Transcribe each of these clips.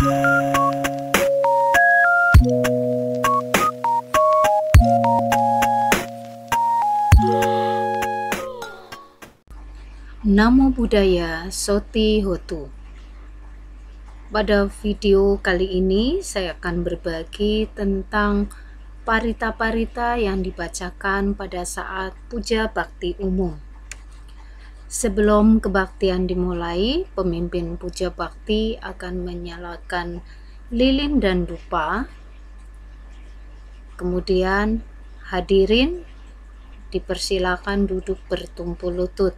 Namo Buddhaya Soti Hotu. Pada video kali ini saya akan berbagi tentang parita-parita yang dibacakan pada saat puja bakti umum. Sebelum kebaktian dimulai, pemimpin puja bakti akan menyalakan lilin dan dupa. Kemudian hadirin dipersilakan duduk bertumpu lutut.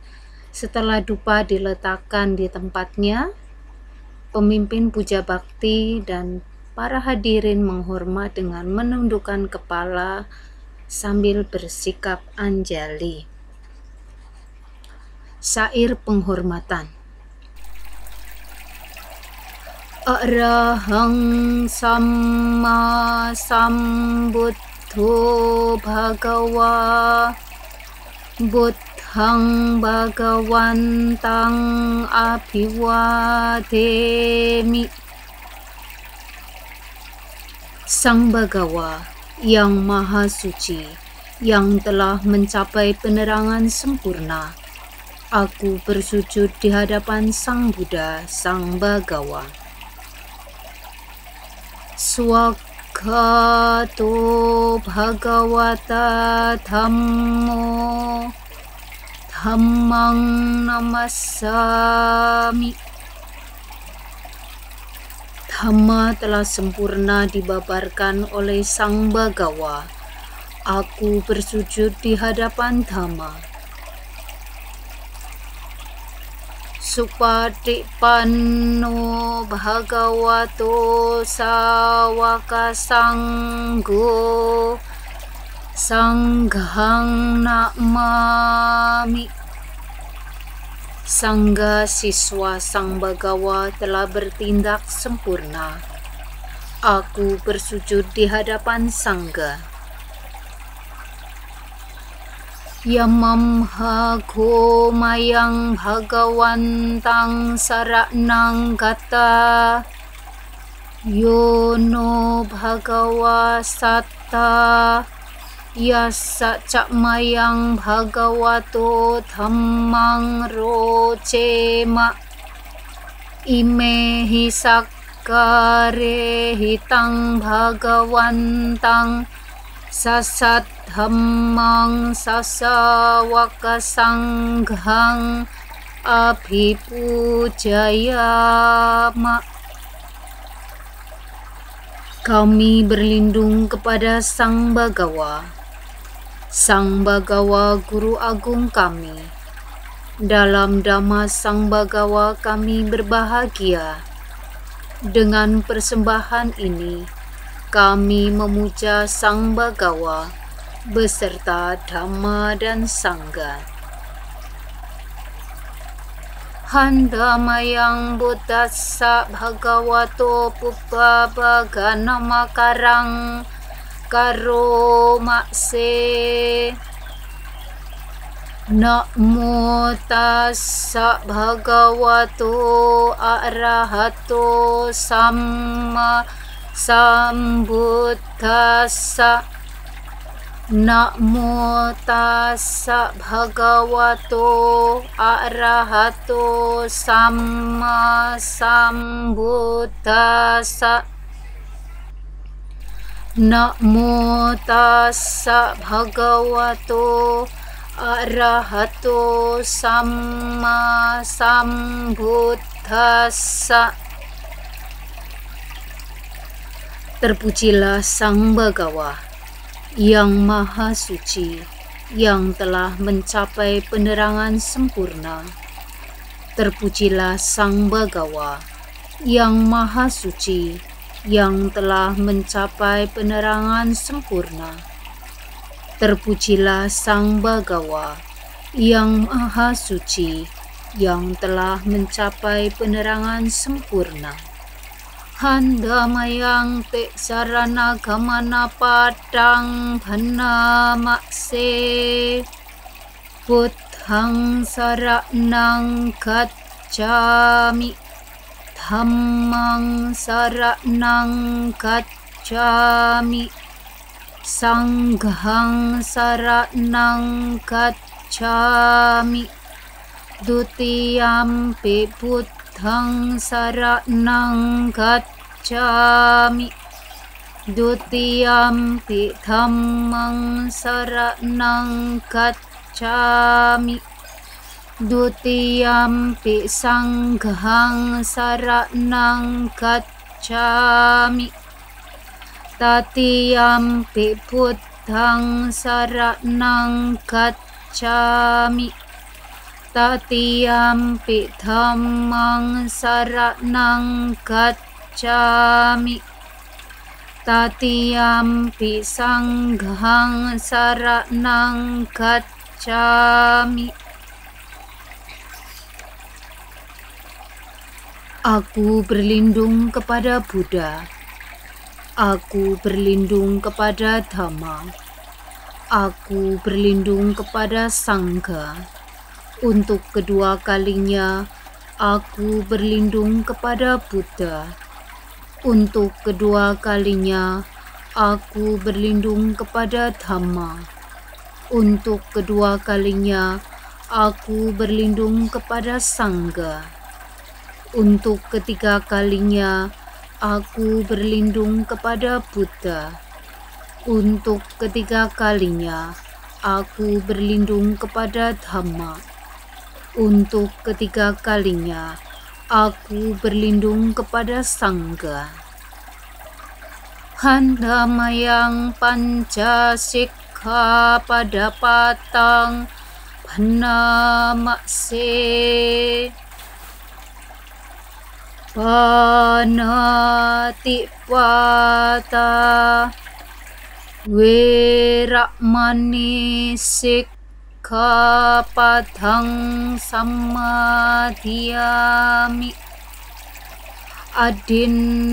Setelah dupa diletakkan di tempatnya, pemimpin puja bakti dan para hadirin menghormat dengan menundukkan kepala sambil bersikap anjali. Syair penghormatan. Arahang Samma Sambuddho Bhagawa Buddhang Bhagawantang Abhiwademi. Sang Bhagawa yang Maha Suci, yang telah mencapai penerangan sempurna, aku bersujud di hadapan Sang Buddha, Sang Bhagawa. Swagato Bhagavata Dhammo Dhammang Namassami. Dhamma telah sempurna dibabarkan oleh Sang Bhagawa. Aku bersujud di hadapan Dhamma. Supatipanno Bhagavato Sawaka Sanggo Sanghang Namami. Sangga siswa Sang Bhagawa telah bertindak sempurna. Aku bersujud di hadapan Sangga. Yamam hago mayang bhagawantang saranang gata yono bhagawa satta yasa cak mayang bhagavato dhammang rocema imehi sakkare hitang bhagawantang sasat dhammang sasawaka sanghang abhipujayama. Kami berlindung kepada Sang Bhagawa. Sang Bhagawa Guru Agung kami. Dalam Dhamma Sang Bhagawa kami berbahagia. Dengan persembahan ini, kami memuja Sang Bhagawa beserta Dhamma dan Sangha. Handamayang Buddhassa Bhagavato Pubbabhaganamakarang Karomakse. Namo tassa Bhagavato Arahato Samma Sambuddhassa. Namo tassa Bhagavato Arahato Samma Sambuddhassa. Namo tassa Bhagavato Arahato Samma Sambuddhassa. Terpujilah Sang Bhagawa yang Maha Suci, yang telah mencapai penerangan sempurna. Terpujilah Sang Bhagawa yang Maha Suci, yang telah mencapai penerangan sempurna. Terpujilah Sang Bhagawa yang Maha Suci, yang telah mencapai penerangan sempurna. Handamayang te sarana gamana padang bhana makse Buddhang saranang gacchami Dhammang saranang gacchami. Sanghang saranang gacchami. Dutiyampi buddhang saranang gacchami. Dutiyampi dhammang saranang gacchami. Dutiyampi sanghang saranang gacchami. Tatiyampi buddhang saranang gacchami. Tatiyampi dhammang saranang gacchami. Tatiyampi sanghang saranang gacchami. Aku berlindung kepada Buddha. Aku berlindung kepada Dhamma. Aku berlindung kepada Sangha. Untuk kedua kalinya, aku berlindung kepada Buddha. Untuk kedua kalinya, aku berlindung kepada Dhamma. Untuk kedua kalinya, aku berlindung kepada Sangha. Untuk ketiga kalinya, aku berlindung kepada Buddha. Untuk ketiga kalinya, aku berlindung kepada Dhamma. Untuk ketiga kalinya, aku berlindung kepada Sangha. Handamayang pancasika pada patang Bhanamakse. Panatipata Weramani Sikkhapadang Samadhiyami. Adinadana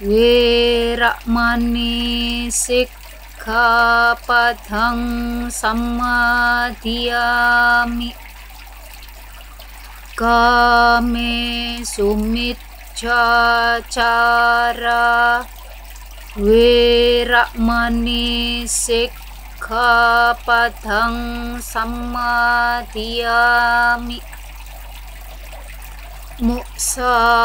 Weramani Sikkhapadang Samadhiyami. Kame sumiccacara Weramani Sikkhapadang Samadhiyami. Musawada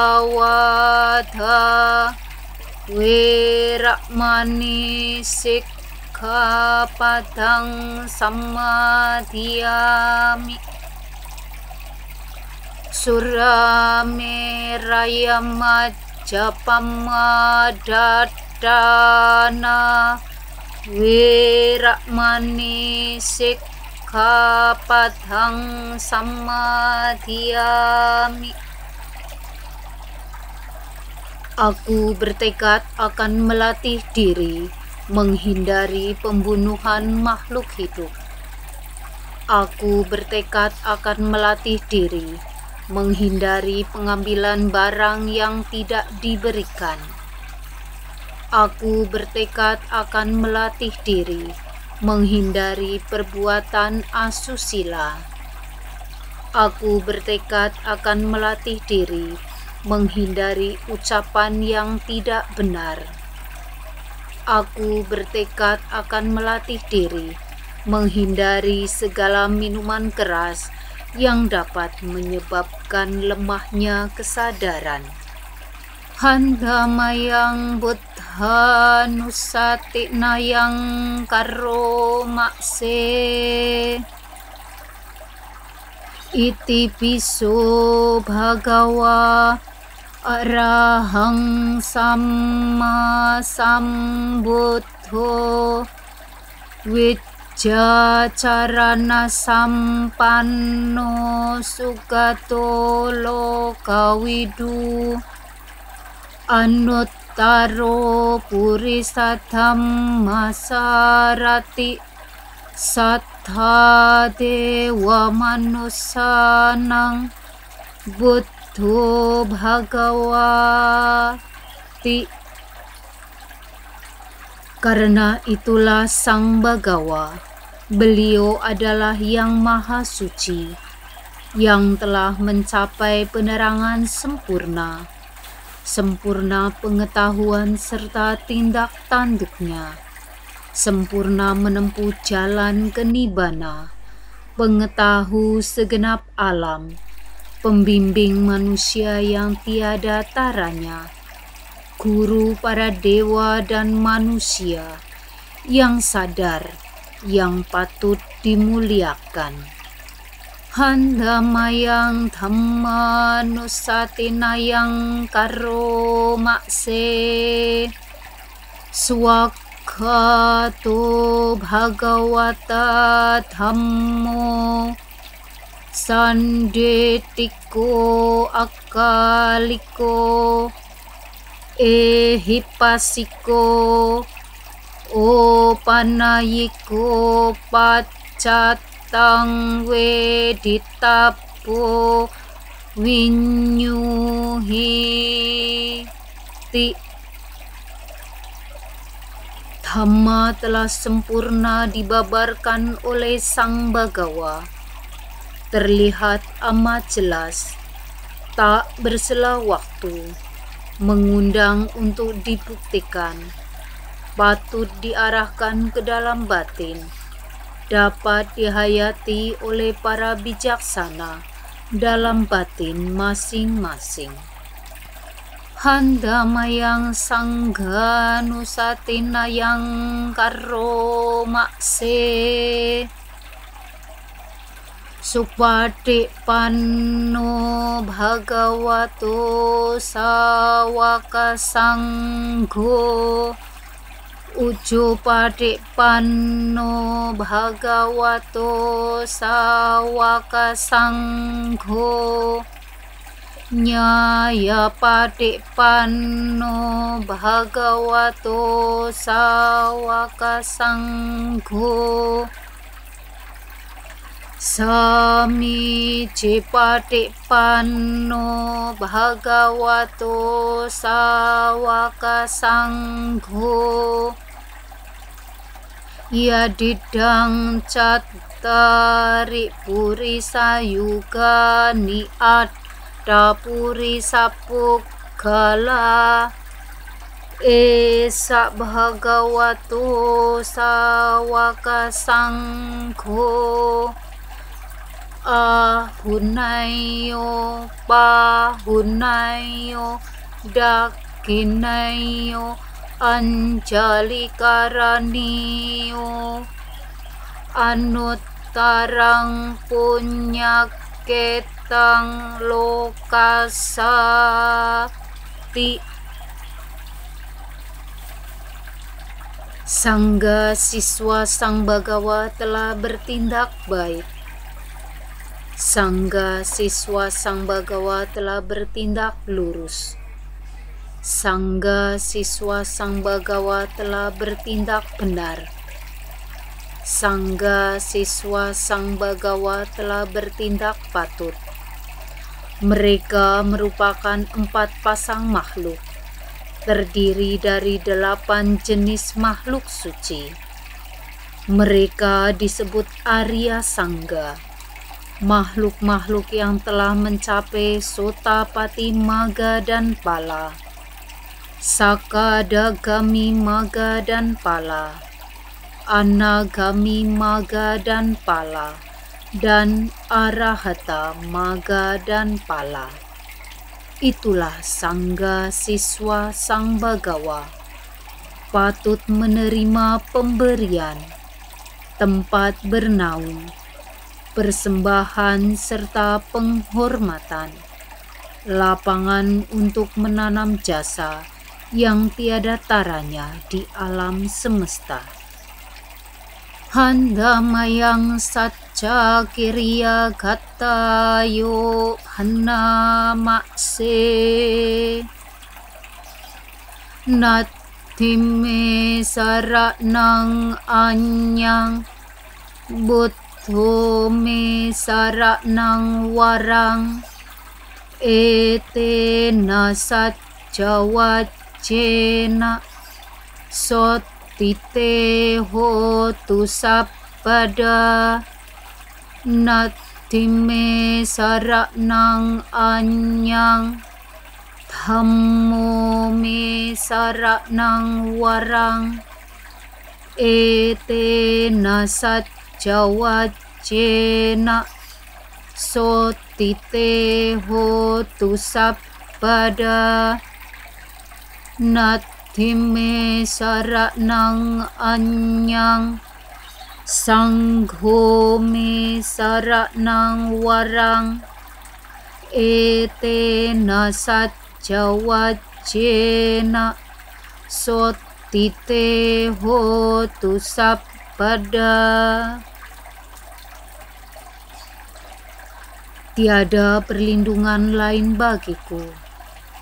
Weramani Sikkhapadang Samadhiyami. Surameraya majapammadana Weramani Sikkhapadang Samadhiyami. Aku bertekad akan melatih diri menghindari pembunuhan makhluk hidup. Aku bertekad akan melatih diri menghindari pengambilan barang yang tidak diberikan. Aku bertekad akan melatih diri menghindari perbuatan asusila. Aku bertekad akan melatih diri menghindari ucapan yang tidak benar. Aku bertekad akan melatih diri menghindari segala minuman keras yang dapat menyebabkan lemahnya kesadaran. Handamayang buddha nusatinayang karomakse. Iti piso bhagawa arahang samma sambuddho Jacarana sampanno sugato lokawidu anuttaro purisa dhammasarati sattha dewa manusanang buddho bhagawati. Karena itulah Sang Bagawa, beliau adalah yang maha suci. yang telah mencapai penerangan sempurna, sempurna pengetahuan serta tindak tanduknya, sempurna menempuh jalan ke nibana, pengetahu segenap alam, pembimbing manusia yang tiada taranya, guru para dewa dan manusia, yang sadar, yang patut dimuliakan. Handamayang dhammanusatinayang karo makse swakato bhagavata dhammo sandetiko akaliko ehipasiko opanayiko pacatang weditapo winyuhi ti. Dhamma telah sempurna dibabarkan oleh Sang Bagawa, terlihat amat jelas, tak bersela waktu, mengundang untuk dibuktikan, patut diarahkan ke dalam batin, dapat dihayati oleh para bijaksana dalam batin masing-masing. Handamayang sangganusatinayang karo makse supati panno bhagavato sawaka sanggo ujo pati panno bhagavato sawaka sanggo nyaya pati panno bhagavato sawaka sanggo sami pati panno bhagavato sawaka sanggo yadidang cattari puri sayuga niat dapuri sapukala esa bhagavato sawaka sanggo ahunayo pahunayo dakinayo anjali karaniyo anuttarang punyaketang lokasati. Sangga siswa Sang Bagawa telah bertindak baik. Sangga siswa Sang Bagawa telah bertindak lurus. Sangga siswa Sang Bagawa telah bertindak benar. Sangga siswa Sang Bagawa telah bertindak patut. Mereka merupakan 4 pasang makhluk, terdiri dari 8 jenis makhluk suci. Mereka disebut Arya Sangga, makhluk-makhluk yang telah mencapai Sotapati Maga dan Pala, Sakadagami Maga dan Pala, Anagami Maga dan Pala, dan Arahata Maga dan Pala. Itulah Sangga siswa Sang Bagawa, patut menerima pemberian, tempat bernaung, persembahan serta penghormatan, lapangan untuk menanam jasa yang tiada taranya di alam semesta. Handamayang satca kiriya gatayo hanamakse natime saranang anyang buddho me saranang warang etena satca wacena sot tite hotu sabada nat Timme saranang anyang, Dhammo me saranang warang, etena sajja wajjena sotite hotu sabpada. Nathimme saranang anyang, Sangho me saranang warang, etena sajja wajjena sotite hotu sabpada. Tiada perlindungan lain bagiku,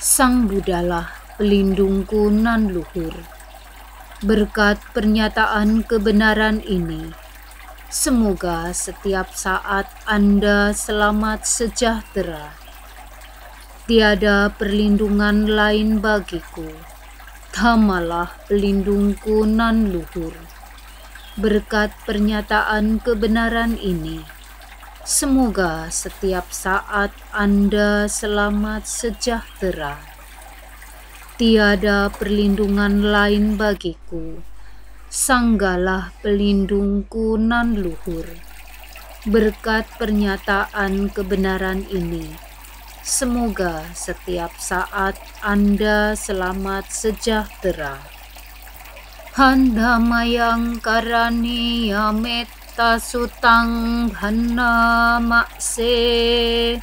Sang Buddhalah pelindungku nan luhur. Berkat pernyataan kebenaran ini, semoga setiap saat Anda selamat sejahtera. Tiada perlindungan lain bagiku, Dhammalah pelindungku nan luhur. Berkat pernyataan kebenaran ini, semoga setiap saat Anda selamat sejahtera. Tiada perlindungan lain bagiku, Sanggalah pelindungku nan luhur. Berkat pernyataan kebenaran ini, semoga setiap saat Anda selamat sejahtera. Handamayang karaniya metta sutang bhanna makse,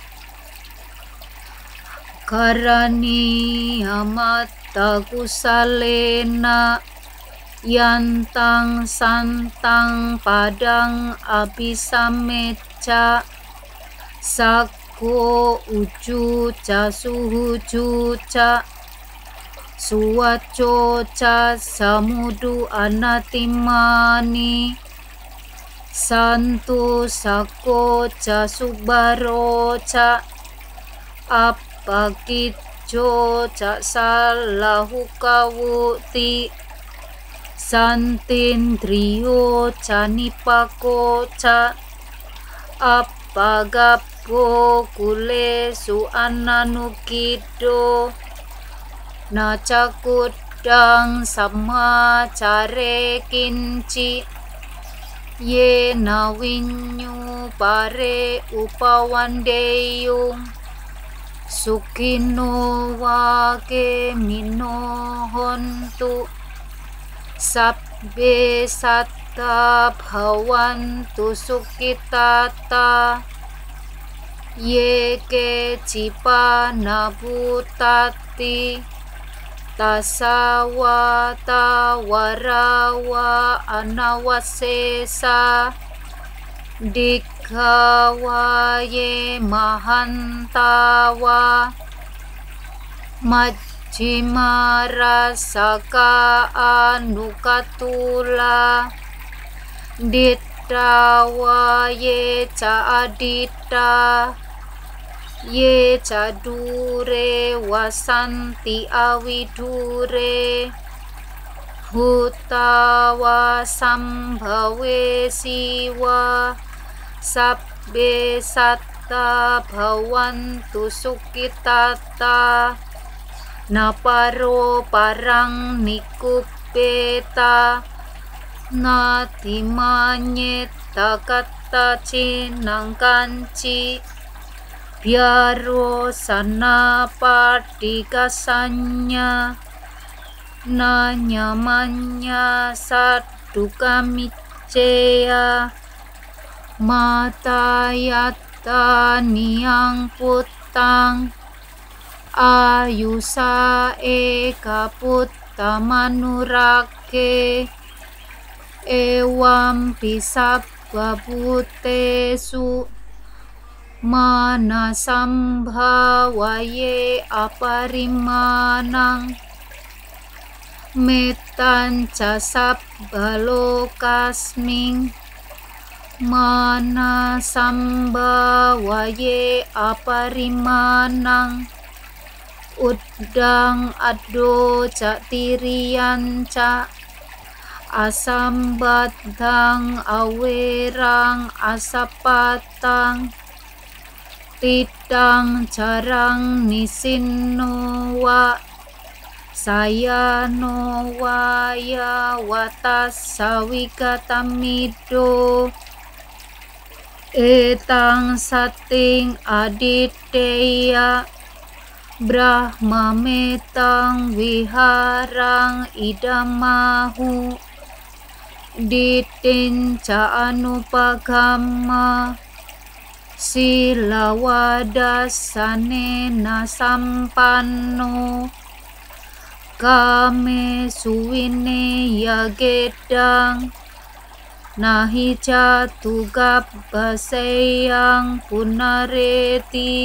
karaniya matta kusalena yantang santang padang abhisameca, sakko ujuca suhujuca suwacoca samudu anatimani, santu sakoca subaroca apakicco ca salahu kawuti, santindriyo ca nipakoca apagappo kulesu ananukido, nacakudang samacare kinci, yena winyu pare upawandeyung, sukino wake minohontu, sabbe satta bhavantu sukitata, yeke cipana bhutati, tasawata warawa anawasesa, dikhawaye mahantawa, majjhima rasaka anukatula, dittawaye ca aditta, ye cadure wasanti awidure, hutawa sambhawe siwa, sabbe satta bhavantu sukitata, naparo parang nikupeta, natimanyeta katta cinang kanci, biaro sana padikasanya, nanyamanya saduka micceya, matayata niyang putang, ayusa eka putta manurake, ewam pisabba bhutesu, mana sambhawaye aparimanang, metanca sabba lokasming, mana sambhawaye aparimanang, uddang addo ca tiriyanca, asambaddang awerang asapatang, Tidang jarang nisinno wa sayano waya watas sawigatamido etang sating aditeya Brahma metang wiharang idamahu ditinca anupagama silawadasanena sampanno kame suwine yagedang nahi jatu gabbaseyang punareti.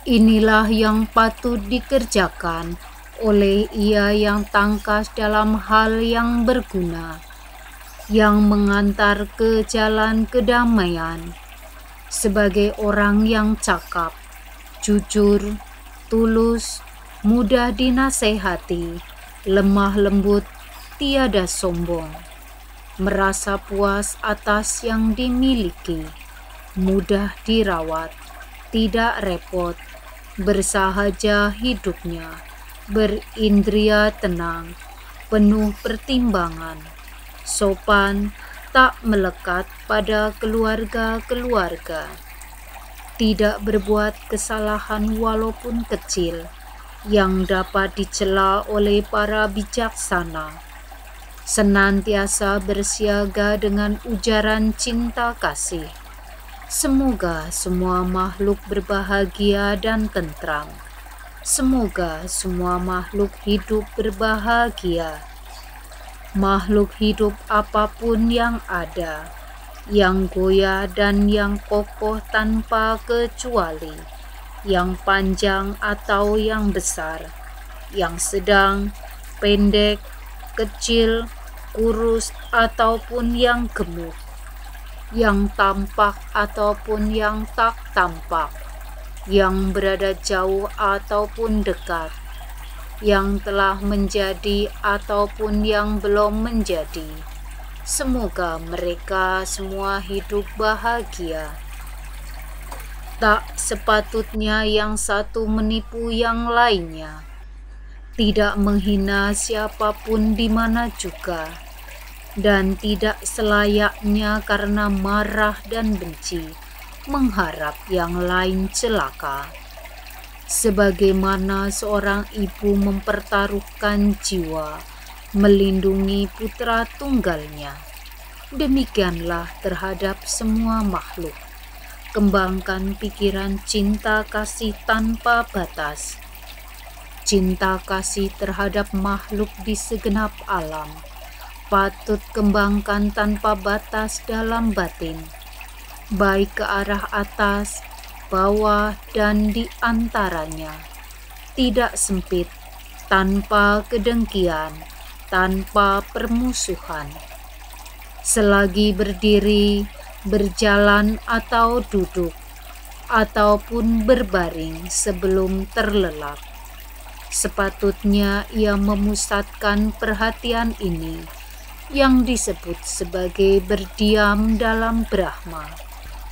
Inilah yang patut dikerjakan oleh ia yang tangkas dalam hal yang berguna, yang mengantar ke jalan kedamaian, sebagai orang yang cakap, jujur, tulus, mudah dinasehati, lemah lembut, tiada sombong, merasa puas atas yang dimiliki, mudah dirawat, tidak repot, bersahaja hidupnya, berindria tenang, penuh pertimbangan, sopan, tak melekat pada keluarga-keluarga, tidak berbuat kesalahan walaupun kecil yang dapat dicela oleh para bijaksana, senantiasa bersiaga dengan ujaran cinta kasih. Semoga semua makhluk berbahagia dan tentram. Semoga semua makhluk hidup berbahagia. Makhluk hidup apapun yang ada, yang goyah dan yang kokoh tanpa kecuali, yang panjang atau yang besar, yang sedang, pendek, kecil, kurus ataupun yang gemuk, yang tampak ataupun yang tak tampak, yang berada jauh ataupun dekat, yang telah menjadi ataupun yang belum menjadi. Semoga mereka semua hidup bahagia. Tak sepatutnya yang satu menipu yang lainnya, tidak menghina siapapun di mana juga, dan tidak selayaknya karena marah dan benci mengharap yang lain celaka. Sebagaimana seorang ibu mempertaruhkan jiwa melindungi putra tunggalnya, demikianlah terhadap semua makhluk. Kembangkan pikiran cinta kasih tanpa batas, cinta kasih terhadap makhluk di segenap alam. Patut kembangkan tanpa batas dalam batin, baik ke arah atas, bawah, dan di antaranya. Tidak sempit, tanpa kedengkian, tanpa permusuhan. Selagi berdiri, berjalan atau duduk, ataupun berbaring sebelum terlelap, sepatutnya ia memusatkan perhatian ini, yang disebut sebagai berdiam dalam Brahma.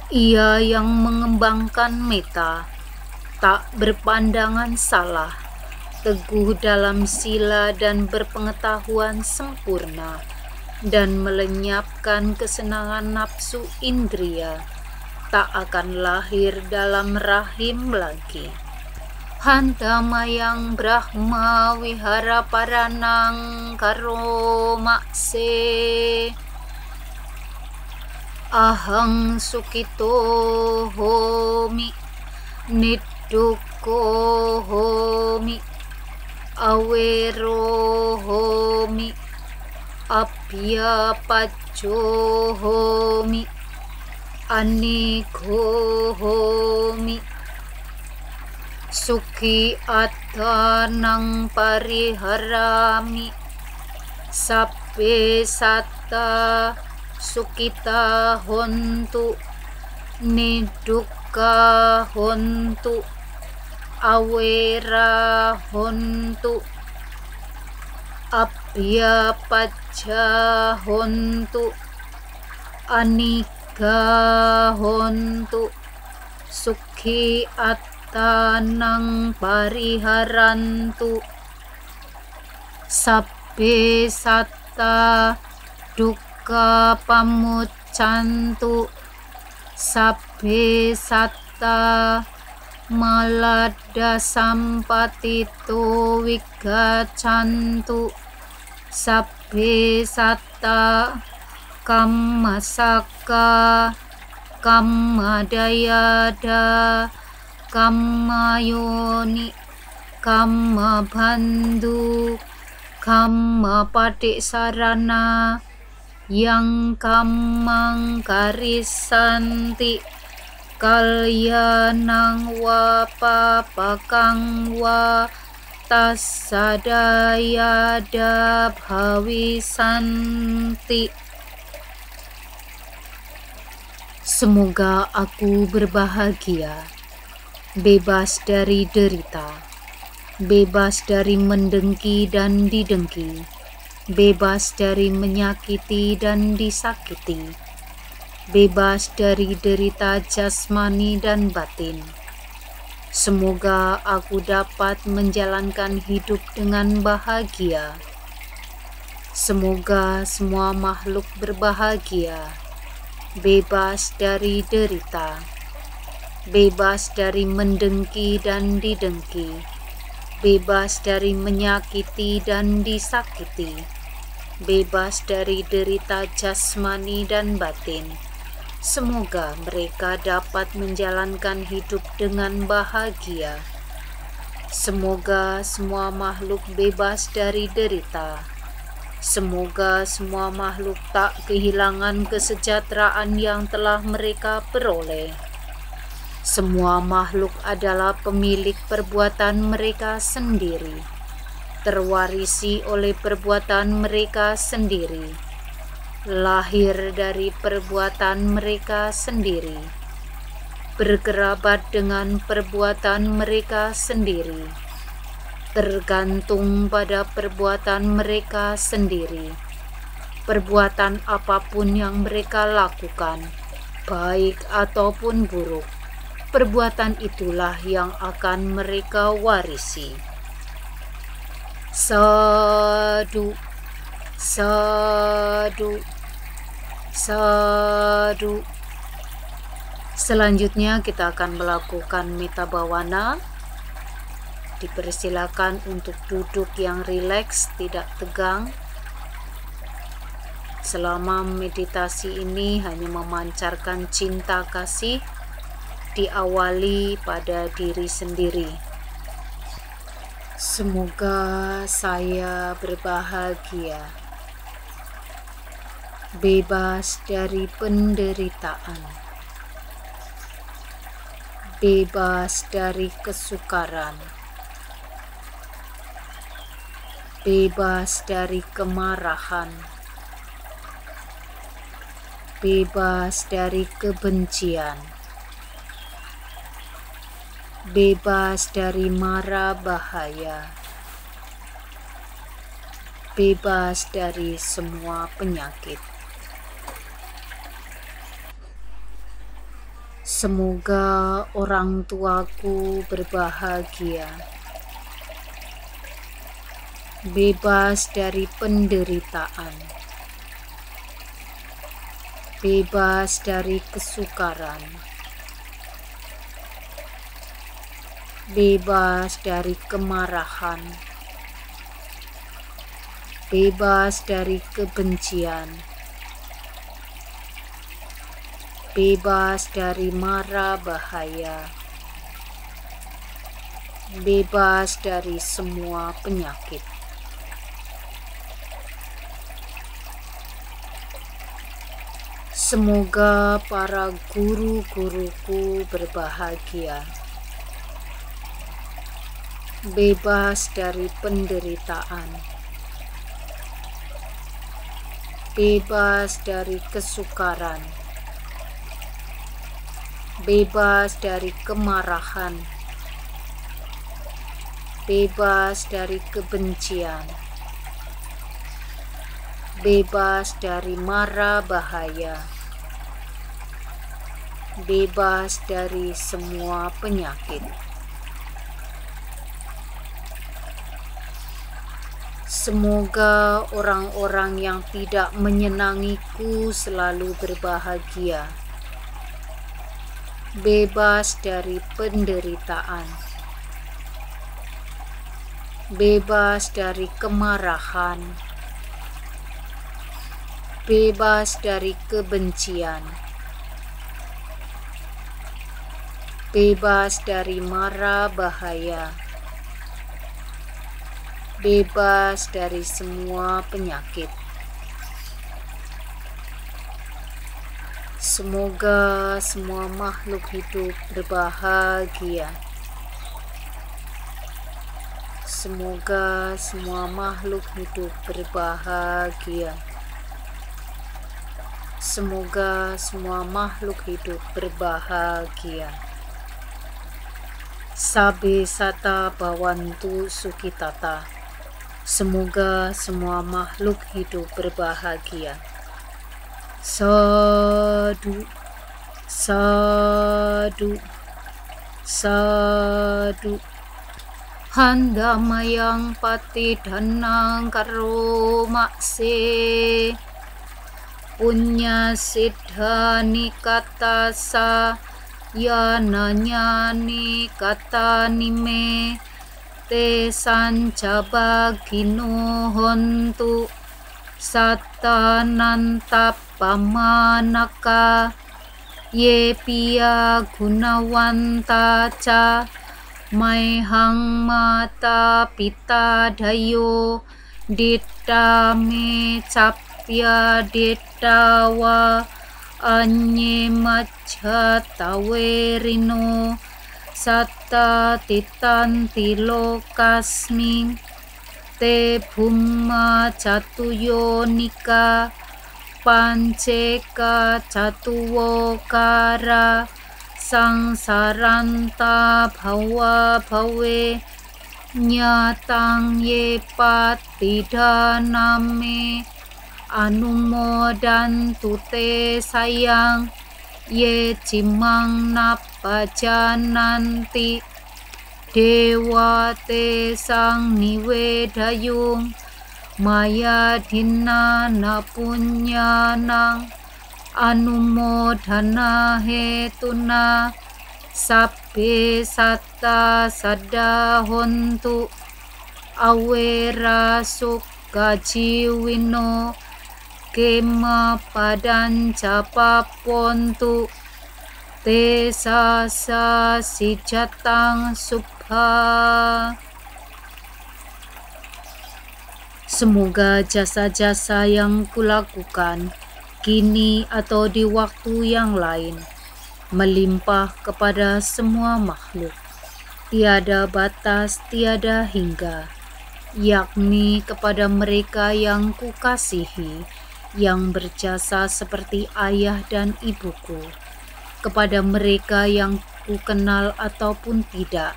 Ia yang mengembangkan meta, tak berpandangan salah, teguh dalam sila dan berpengetahuan sempurna, dan melenyapkan kesenangan nafsu indria, tak akan lahir dalam rahim lagi. Hantamayang Brahma wihara paranang karo makse ahang sukito homi nidduko homi awero homi abhya pacco homi aniko homi Suki atanang pariharami sabbe satta sukita hontu nidukka hontu awera hontu abhya pacca hontu anik gahontu sukhi attanang pariharantu sabbe satta dukkha pamuccantu sabbe satta maladda sampatito wigaccantu sabbe satta kammasaka kammadayada kammayoni kammabandhu kammapadisarana yang kammang karisanti kalyanang wa papakang wa tassadayada bhavisanti. Semoga aku berbahagia, bebas dari derita, bebas dari mendengki dan didengki, bebas dari menyakiti dan disakiti, bebas dari derita jasmani dan batin. Semoga aku dapat menjalankan hidup dengan bahagia. Semoga semua makhluk berbahagia, bebas dari derita, bebas dari mendengki dan didengki, bebas dari menyakiti dan disakiti, bebas dari derita jasmani dan batin. Semoga mereka dapat menjalankan hidup dengan bahagia. Semoga semua makhluk bebas dari derita. Semoga semua makhluk tak kehilangan kesejahteraan yang telah mereka peroleh. Semua makhluk adalah pemilik perbuatan mereka sendiri, terwarisi oleh perbuatan mereka sendiri, lahir dari perbuatan mereka sendiri, berkerabat dengan perbuatan mereka sendiri, tergantung pada perbuatan mereka sendiri. Perbuatan apapun yang mereka lakukan, baik ataupun buruk, perbuatan itulah yang akan mereka warisi. Sadu, sadu, sadu. Selanjutnya kita akan melakukan metta bhavana. Dipersilakan untuk duduk yang rileks, tidak tegang. Selama meditasi ini hanya memancarkan cinta kasih, diawali pada diri sendiri. Semoga saya berbahagia, bebas dari penderitaan, bebas dari kesukaran, bebas dari kemarahan, bebas dari kebencian, bebas dari mara bahaya, bebas dari semua penyakit. Semoga orang tuaku berbahagia, bebas dari penderitaan, bebas dari kesukaran, bebas dari kemarahan, bebas dari kebencian, bebas dari mara bahaya, bebas dari semua penyakit. Semoga para guru-guruku berbahagia, bebas dari penderitaan, bebas dari kesukaran, bebas dari kemarahan, bebas dari kebencian, bebas dari mara bahaya, bebas dari semua penyakit. Semoga orang-orang yang tidak menyenangiku selalu berbahagia, bebas dari penderitaan, bebas dari kemarahan, bebas dari kebencian, bebas dari mara bahaya, bebas dari semua penyakit. Semoga semua makhluk hidup berbahagia. Semoga semua makhluk hidup berbahagia. Semoga semua makhluk hidup berbahagia. Sabe sata bawantu sukitata. Semoga semua makhluk hidup berbahagia. Sadu, sadu, sadu. Handa mayang pati dhanang karo makse. Punya siddha nikatasa yana nyani kata nime te sancabagino hontu satananta pamanaka ye piya gunawanta ca maihang mata pita dayo ditame capya ditawa anye majha tawerino satta titanti lokasming te bhumma catuyonika panceka catuwokara sangsaranta bhawa bhawe nyatang ye patidaname anumodantu te sayang ye cimang napajananti dewa te sang niwedayung maya dina napunyanang anumodana hetuna sabbe satta sadahontu awera sukajiwino kema padan capapontu te sasa sijatang subha. Semoga jasa-jasa yang kulakukan kini atau di waktu yang lain melimpah kepada semua makhluk, tiada batas, tiada hingga, yakni kepada mereka yang kukasihi, yang berjasa seperti ayah dan ibuku, kepada mereka yang kukenal ataupun tidak,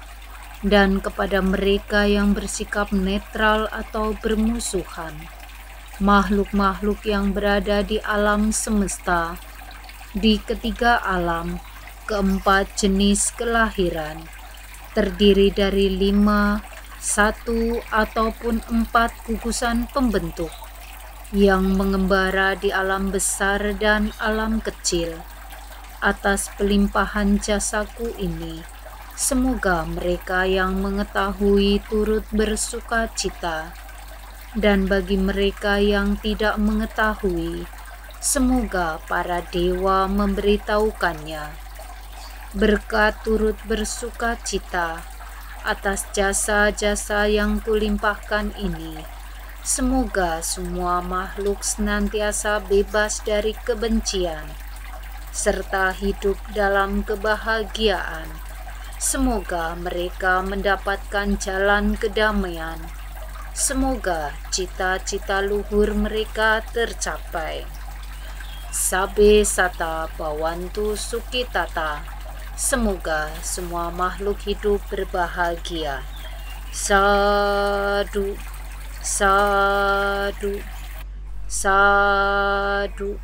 dan kepada mereka yang bersikap netral atau bermusuhan, makhluk-makhluk yang berada di alam semesta, di ketiga alam, keempat jenis kelahiran, terdiri dari 5, 1, ataupun 4 gugusan pembentuk, yang mengembara di alam besar dan alam kecil. Atas pelimpahan jasaku ini, semoga mereka yang mengetahui turut bersuka cita, dan bagi mereka yang tidak mengetahui, semoga para dewa memberitahukannya. Berkat turut bersuka cita atas jasa-jasa yang kulimpahkan ini, semoga semua makhluk senantiasa bebas dari kebencian, serta hidup dalam kebahagiaan. Semoga mereka mendapatkan jalan kedamaian. Semoga cita-cita luhur mereka tercapai. Sabe sata bawantu sukitata. Semoga semua makhluk hidup berbahagia. Sadu, sadu, sadu.